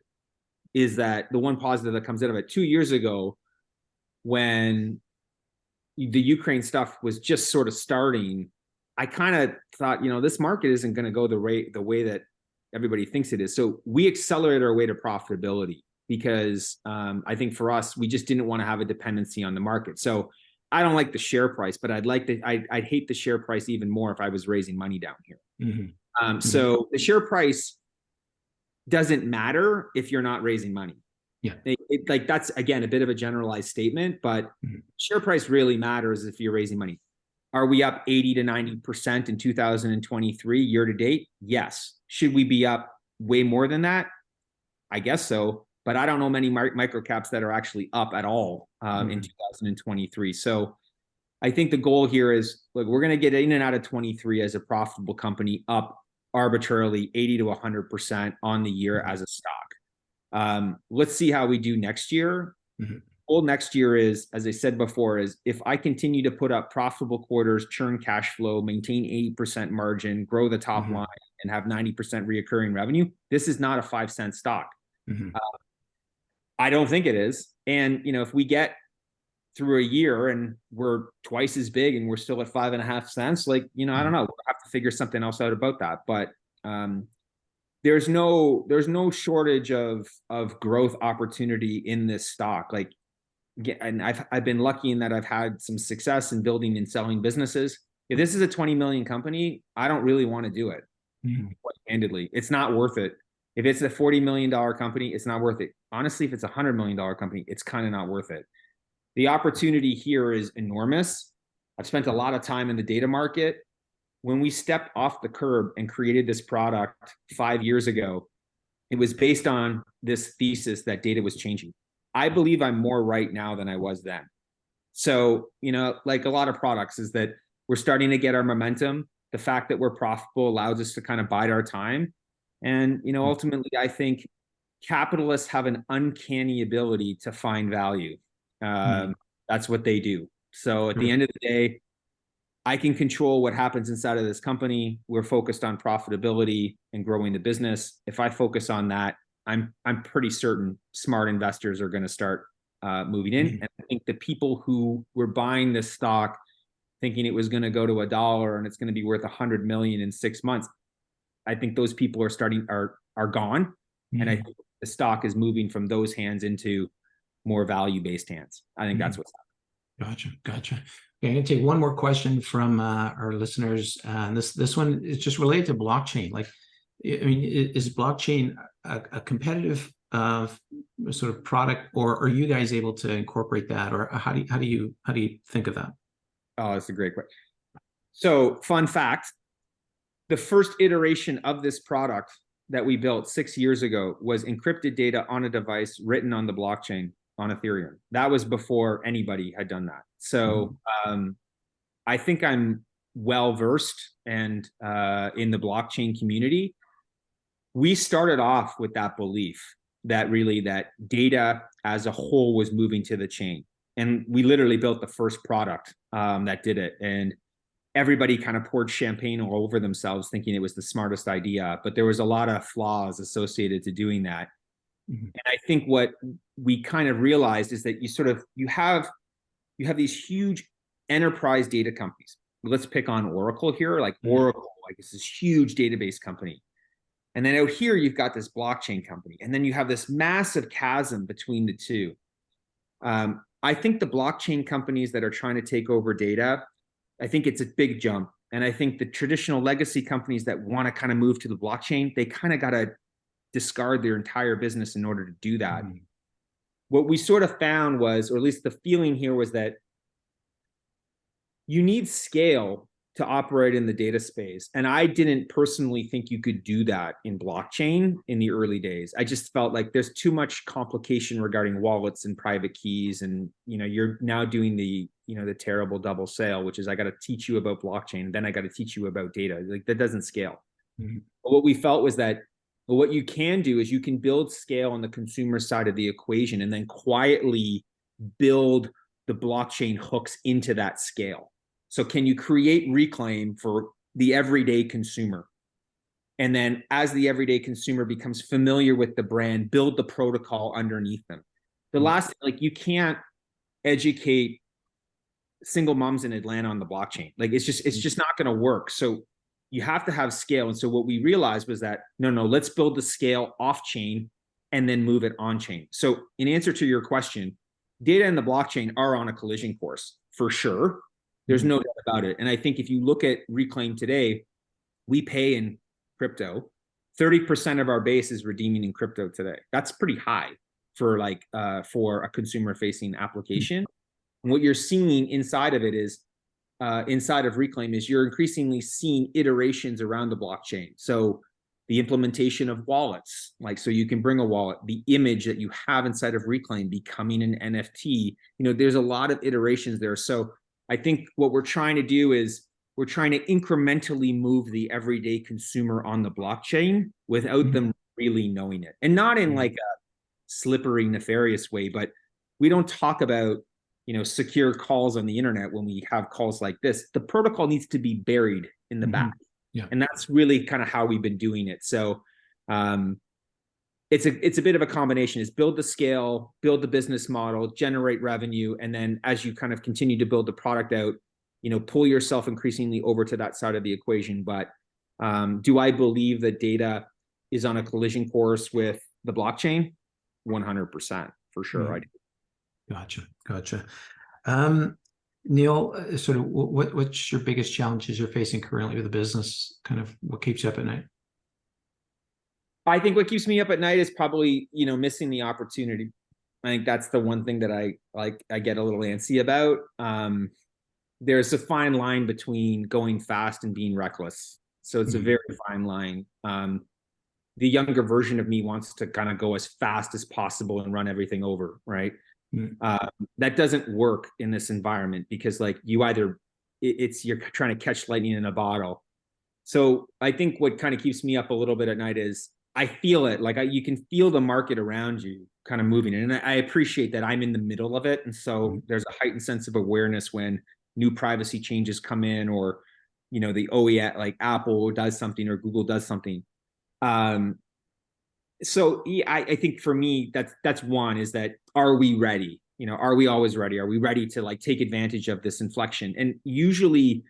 is that the one positive that comes out of it 2 years ago, when the Ukraine stuff was just sort of starting, I kind of thought, this market isn't going to go the way that everybody thinks it is. So we accelerated our way to profitability because I think for us, we just didn't want to have a dependency on the market. So I don't like the share price, but I'd hate the share price even more if I was raising money down here. So the share price doesn't matter if you're not raising money. Yeah. Like that's, again, a bit of a generalized statement, but share price really matters if you're raising money. Are we up 80 to 90% in 2023 year to date? Yes. Should we be up way more than that? I guess so, but I don't know many micro caps that are actually up at all in 2023. So I think the goal here is, look, we're going to get in and out of 23 as a profitable company, up arbitrarily 80 to 100% on the year as a stock. Let's see how we do next year. Goal next year is, as I said before, is if I continue to put up profitable quarters, churn cash flow, maintain 80% margin, grow the top line, and have 90% reoccurring revenue, this is not a 5-cent stock. I don't think it is. And, if we get through a year and we're twice as big and we're still at 5.5 cents, like, I don't know, we'll have to figure something else out about that. But there's no shortage of growth opportunity in this stock. Like, and I've been lucky in that I've had some success in building and selling businesses. If this is a 20 million company, I don't really want to do it. Quite candidly, it's not worth it. If it's a $40 million company, it's not worth it. Honestly, if it's a $100 million company, it's kind of not worth it. The opportunity here is enormous. I've spent a lot of time in the data market. When we stepped off the curb and created this product 5 years ago, it was based on this thesis that data was changing. I believe I'm more right now than I was then. So, like a lot of products, is that we're starting to get our momentum. The fact that we're profitable allows us to kind of bide our time. And, ultimately, I think capitalists have an uncanny ability to find value. That's what they do. So at the end of the day, I can control what happens inside of this company. We're focused on profitability and growing the business. If I focus on that, I'm pretty certain smart investors are going to start moving in. And I think the people who were buying this stock thinking it was going to go to $1 and it's going to be worth 100 million in 6 months, I think those people are gone. And I think the stock is moving from those hands into more value-based hands. I think that's what's happening. Gotcha. Okay, I'm gonna take one more question from our listeners. And this one is just related to blockchain. Like, I mean, is blockchain a competitive sort of product, or are you guys able to incorporate that, or how do you think of that? Oh, that's a great question. So, fun fact: the first iteration of this product that we built 6 years ago was encrypted data on a device written on the blockchain on Ethereum. That was before anybody had done that. So I think I'm well versed and in the blockchain community. We started off with that belief that really that data as a whole was moving to the chain. And we literally built the first product that did it. And everybody kind of poured champagne all over themselves thinking it was the smartest idea, but there was a lot of flaws associated to doing that. And I think what we kind of realized is that you have these huge enterprise data companies. Let's pick on Oracle here, like Oracle, like it's this huge database company. And then out here, you've got this blockchain company. And then you have this massive chasm between the two. I think the blockchain companies that are trying to take over data, I think it's a big jump. And I think the traditional legacy companies that want to kind of move to the blockchain, they kind of got to discard their entire business in order to do that. What we sort of found was, or at least the feeling here was, that you need scale to operate in the data space. And I didn't personally think you could do that in blockchain in the early days. I just felt like there's too much complication regarding wallets and private keys. And, you're now doing the terrible double sale, which is I got to teach you about blockchain, and then I got to teach you about data. Like, that doesn't scale. But what we felt was that But what you can do is you can build scale on the consumer side of the equation and then quietly build the blockchain hooks into that scale. So can you create Reklaim for the everyday consumer? And then as the everyday consumer becomes familiar with the brand, build the protocol underneath them. The last, like, you can't educate single moms in Atlanta on the blockchain. Like, it's just not going to work. So you have to have scale. And so what we realized was that, no, let's build the scale off chain and then move it on chain. So in answer to your question, data and the blockchain are on a collision course for sure. There's no doubt about it. And I think if you look at Reklaim today, we pay in crypto. 30% of our base is redeeming in crypto today. That's pretty high for for a consumer facing application. And what you're seeing inside of it is, inside of Reklaim, is you're increasingly seeing iterations around the blockchain. So the implementation of wallets, like, so you can bring a wallet, the image that you have inside of Reklaim becoming an NFT, there's a lot of iterations there. So I think what we're trying to do is we're trying to incrementally move the everyday consumer on the blockchain without them really knowing it. And not in like a slippery, nefarious way, but we don't talk about, secure calls on the internet when we have calls like this. The protocol needs to be buried in the back. Yeah. And that's really kind of how we've been doing it. So it's a bit of a combination, is build the scale, build the business model, generate revenue. And then as you kind of continue to build the product out, pull yourself increasingly over to that side of the equation. But do I believe that data is on a collision course with the blockchain? 100% for sure. I do. Gotcha. Neil, sort of what's your biggest challenges you're facing currently with the business? Kind of what keeps you up at night? I think what keeps me up at night is probably, missing the opportunity. I think that's the one thing that I get a little antsy about. There's a fine line between going fast and being reckless. So it's a very fine line. The younger version of me wants to kind of go as fast as possible and run everything over, right? That doesn't work in this environment, because like you're trying to catch lightning in a bottle. So I think what kind of keeps me up a little bit at night is I feel it, like you can feel the market around you kind of moving. And I appreciate that I'm in the middle of it. And so there's a heightened sense of awareness when new privacy changes come in, or, the OEM, like Apple does something or Google does something. So yeah, I think for me, that's one, is that, are we ready? Are we always ready? Are we ready to like take advantage of this inflection? And usually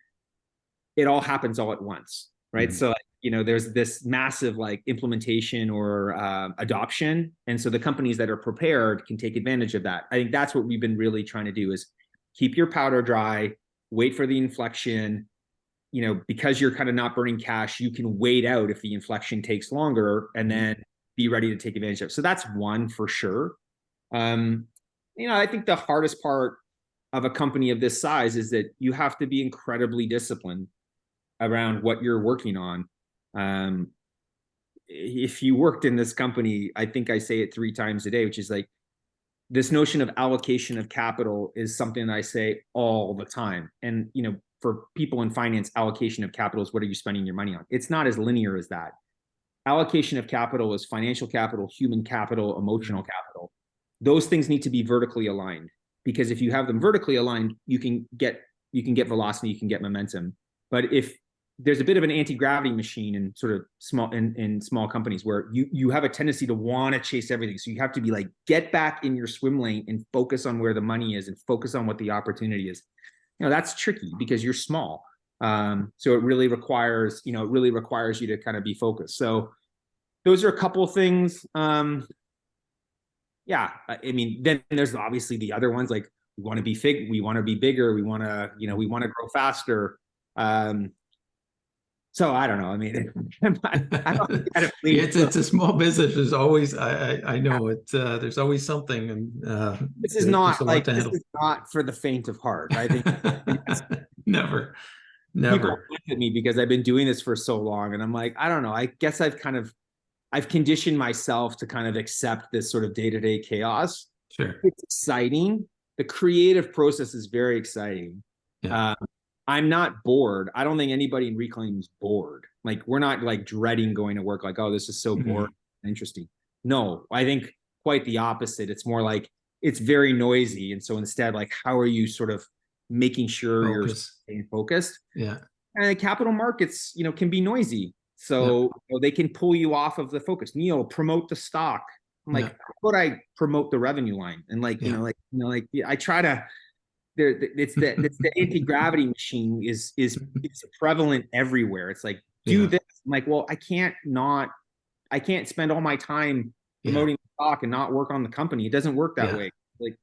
it all happens all at once, right? So there's this massive like implementation or adoption. And so the companies that are prepared can take advantage of that. I think that's what we've been really trying to do, is keep your powder dry, wait for the inflection. Because you're kind of not burning cash, you can wait out if the inflection takes longer, and then be ready to take advantage of it. So that's one for sure. I think the hardest part of a company of this size is that you have to be incredibly disciplined around what you're working on. If you worked in this company, I think I say it 3 times a day, which is like, this notion of allocation of capital is something that I say all the time. And, for people in finance, allocation of capital is what are you spending your money on? It's not as linear as that. Allocation of capital is financial capital, human capital, emotional capital. Those things need to be vertically aligned, because if you have them vertically aligned, you can get velocity, you can get momentum. But if there's a bit of an anti-gravity machine in sort of small companies, where you have a tendency to want to chase everything. So you have to be like, get back in your swim lane and focus on where the money is and focus on what the opportunity is. That's tricky because you're small. So it really requires, you to kind of be focused. So those are a couple of things. Yeah, I mean, then there's obviously the other ones, like we want to be bigger, we want to, we want to grow faster. So I don't know. I mean, it's a small business. There's always, I know it. There's always something, and this is not for the faint of heart. I think never. People look at me because I've been doing this for so long, and I'm like, I don't know. I guess I've conditioned myself to kind of accept this sort of day-to-day chaos. Sure, it's exciting. The creative process is very exciting. Yeah. I'm not bored. I don't think anybody in Reklaim is bored. Like, we're not like dreading going to work, like, oh, this is so boring, interesting. No, I think quite the opposite. It's more like it's very noisy. And so instead, like, how are you sort of making sure you're staying focused? Yeah. And capital markets, can be noisy. So they can pull you off of the focus. Neil, promote the stock. I'm like, how would I promote the revenue line? And like, I try to, it's the anti-gravity machine is prevalent everywhere. It's like, do this. I'm like, well, I can't spend all my time promoting the stock and not work on the company. It doesn't work that way. Like,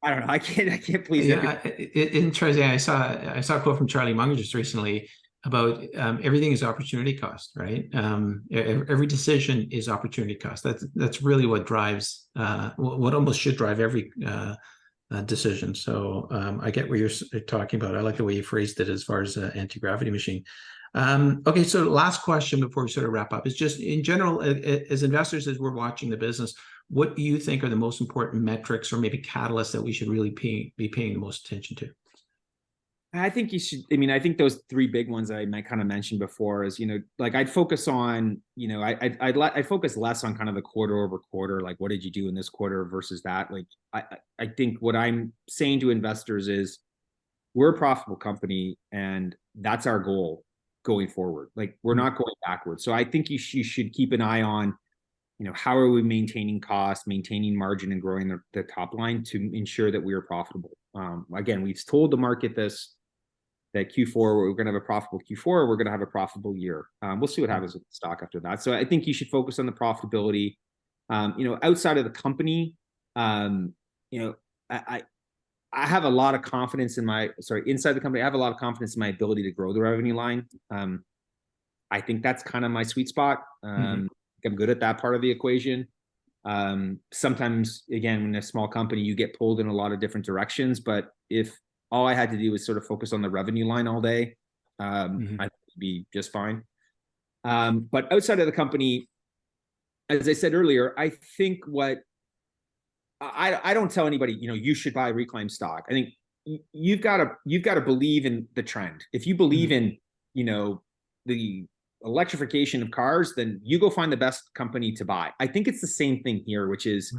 I don't know. I can't please everybody. Interesting. I saw a quote from Charlie Munger just recently about everything is opportunity cost, right? Every decision is opportunity cost. That's really what drives what almost should drive every decision. So I get what you're talking about. I like the way you phrased it as far as anti-gravity machine. Okay, so last question before we sort of wrap up is just in general, as investors, as we're watching the business, what do you think are the most important metrics or maybe catalysts that we should really be paying the most attention to? I think you should, I think those three big ones that I kind of mentioned before is, like I'd focus on, I'd focus less on kind of the quarter over quarter, like what did you do in this quarter versus that? Like, I think what I'm saying to investors is we're a profitable company and that's our goal going forward. Like, we're not going backwards. So I think you should keep an eye on, how are we maintaining costs, maintaining margin, and growing the top line to ensure that we are profitable. Again, we've told the market that Q4, we're going to have a profitable Q4, we're going to have a profitable year. We'll see what happens with the stock after that. So I think you should focus on the profitability. Outside of the company, I have a lot of confidence in inside the company, I have a lot of confidence in my ability to grow the revenue line. I think that's kind of my sweet spot. I'm good at that part of the equation. Sometimes, again, when a small company, you get pulled in a lot of different directions, but if all I had to do was sort of focus on the revenue line all day, I'd be just fine. But outside of the company, as I said earlier, I think I don't tell anybody, you should buy Reklaim stock. I think you've got to believe in the trend. If you believe in, the electrification of cars, then you go find the best company to buy. I think it's the same thing here, which is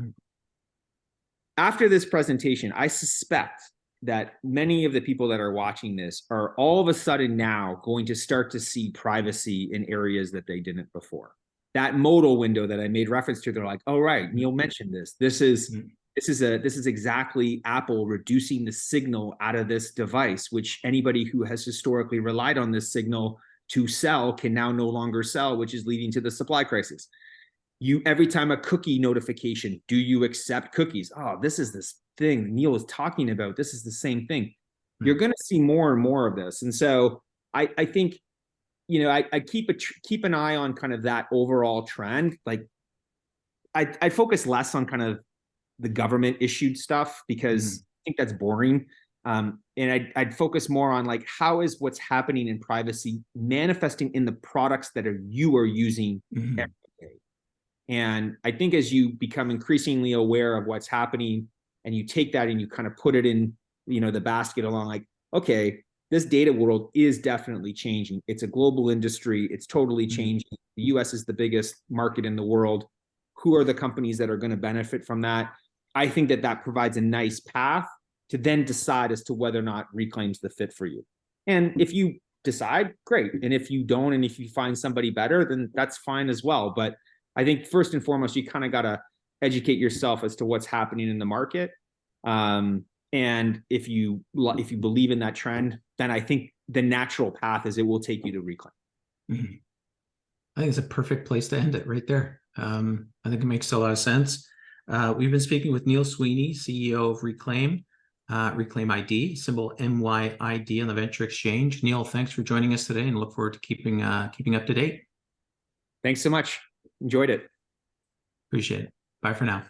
after this presentation, I suspect that many of the people that are watching this are all of a sudden now going to start to see privacy in areas that they didn't before. That modal window that I made reference to, they're like, oh, right, Neil mentioned this. This is exactly Apple reducing the signal out of this device, which anybody who has historically relied on this signal to sell can now no longer sell, which is leading to the supply crisis. Every time a cookie notification, do you accept cookies? Oh, this is this thing Neil is talking about. This is the same thing. You're going to see more and more of this. And so I think, I keep an eye on kind of that overall trend. Like, I focus less on kind of the government issued stuff because I think that's boring. And I'd focus more on like, how is what's happening in privacy manifesting in the products that you are using every day? And I think as you become increasingly aware of what's happening and you take that and you kind of put it in, the basket along, like, okay, this data world is definitely changing. It's a global industry. It's totally changing. The US is the biggest market in the world. Who are the companies that are going to benefit from that? I think that provides a nice path to then decide as to whether or not Reklaim's the fit for you. And if you decide, great. And if you don't, and if you find somebody better, then that's fine as well. But I think first and foremost, you kind of got to educate yourself as to what's happening in the market. And if you believe in that trend, then I think the natural path is it will take you to Reklaim. I think it's a perfect place to end it right there. I think it makes a lot of sense. We've been speaking with Neil Sweeney, CEO of Reklaim. Reklaim ID, symbol MYID on the Venture Exchange. Neil, thanks for joining us today and look forward to keeping up to date. Thanks so much. Enjoyed it. Appreciate it. Bye for now.